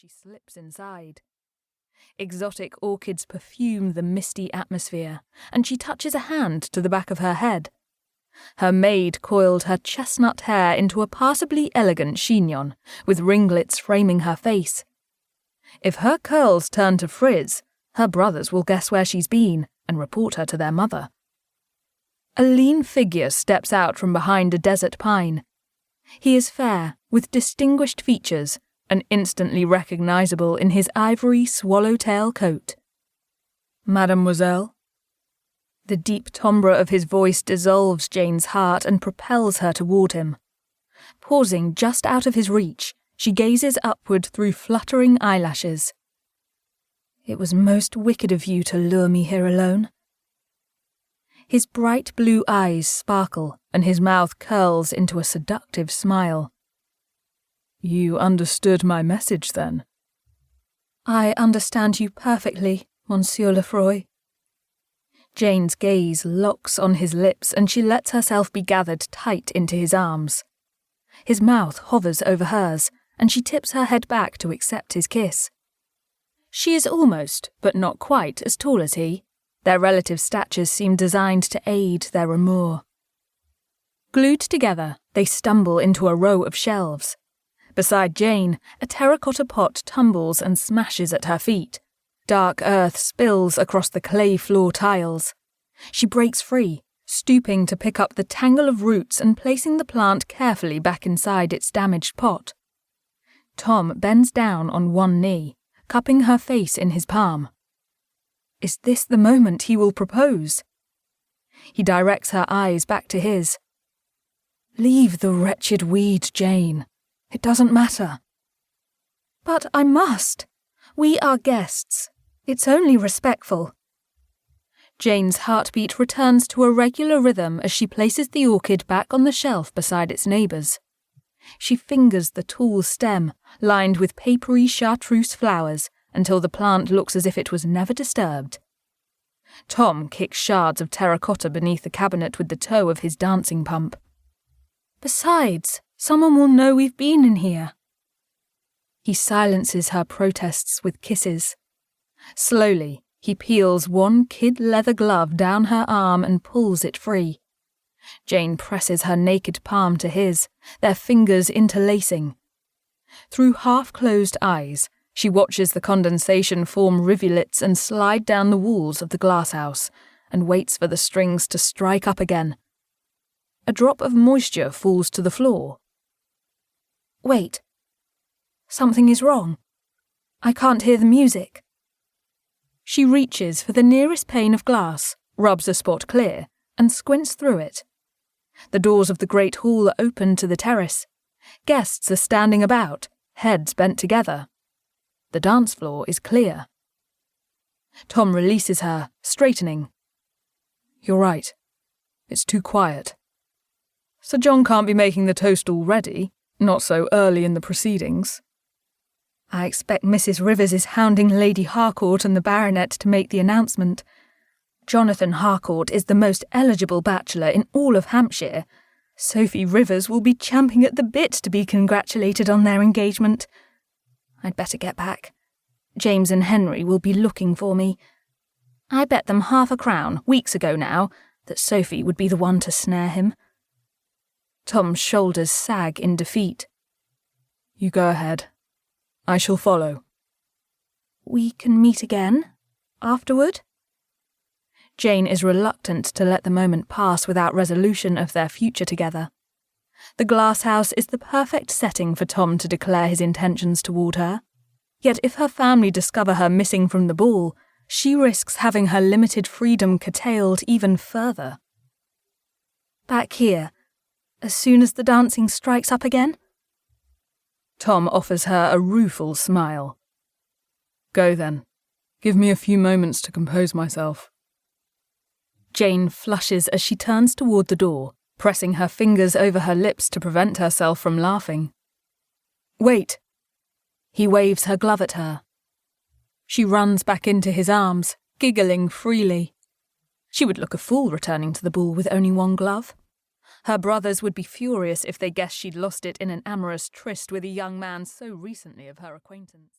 she slips inside. Exotic orchids perfume the misty atmosphere, and she touches a hand to the back of her head. Her maid coiled her chestnut hair into a passably elegant chignon, with ringlets framing her face. If her curls turn to frizz, her brothers will guess where she's been and report her to their mother. A lean figure steps out from behind a desert pine. He is fair, with distinguished features, and instantly recognizable in his ivory swallowtail coat. "Mademoiselle?" The deep timbre of his voice dissolves Jane's heart and propels her toward him. Pausing just out of his reach, she gazes upward through fluttering eyelashes. "It was most wicked of you to lure me here alone." His bright blue eyes sparkle, and his mouth curls into a seductive smile. "You understood my message, then?" "I understand you perfectly, Monsieur Lefroy." Jane's gaze locks on his lips, and she lets herself be gathered tight into his arms. His mouth hovers over hers, and she tips her head back to accept his kiss. She is almost, but not quite, as tall as he. Their relative statures seem designed to aid their amour. Glued together, they stumble into a row of shelves. Beside Jane, a terracotta pot tumbles and smashes at her feet. Dark earth spills across the clay floor tiles. She breaks free, stooping to pick up the tangle of roots and placing the plant carefully back inside its damaged pot. Tom bends down on one knee, cupping her face in his palm. Is this the moment he will propose? He directs her eyes back to his. "Leave the wretched weed, Jane. It doesn't matter." "But I must. We are guests. It's only respectful." Jane's heartbeat returns to a regular rhythm as she places the orchid back on the shelf beside its neighbours. She fingers the tall stem, lined with papery chartreuse flowers, until the plant looks as if it was never disturbed. Tom kicks shards of terracotta beneath the cabinet with the toe of his dancing pump. "Besides, someone will know we've been in here." He silences her protests with kisses. Slowly, he peels one kid leather glove down her arm and pulls it free. Jane presses her naked palm to his, their fingers interlacing. Through half-closed eyes, she watches the condensation form rivulets and slide down the walls of the glasshouse, and waits for the strings to strike up again. A drop of moisture falls to the floor. Wait. Something is wrong. I can't hear the music. She reaches for the nearest pane of glass, rubs a spot clear, and squints through it. The doors of the great hall are open to the terrace. Guests are standing about, heads bent together. The dance floor is clear. Tom releases her, straightening. "You're right. It's too quiet. Sir John can't be making the toast already, not so early in the proceedings." "I expect Mrs. Rivers is hounding Lady Harcourt and the baronet to make the announcement. Jonathan Harcourt is the most eligible bachelor in all of Hampshire. Sophie Rivers will be champing at the bit to be congratulated on their engagement. I'd better get back. James and Henry will be looking for me. I bet them £half-a-crown, weeks ago now, that Sophie would be the one to snare him." Tom's shoulders sag in defeat. "You go ahead. I shall follow." "We can meet again? Afterward?" Jane is reluctant to let the moment pass without resolution of their future together. The glasshouse is the perfect setting for Tom to declare his intentions toward her. Yet if her family discover her missing from the ball, she risks having her limited freedom curtailed even further. "Back here, as soon as the dancing strikes up again?" Tom offers her a rueful smile. "Go then. Give me a few moments to compose myself." Jane flushes as she turns toward the door, pressing her fingers over her lips to prevent herself from laughing. "Wait." He waves her glove at her. She runs back into his arms, giggling freely. She would look a fool returning to the ball with only one glove. Her brothers would be furious if they guessed she'd lost it in an amorous tryst with a young man so recently of her acquaintance.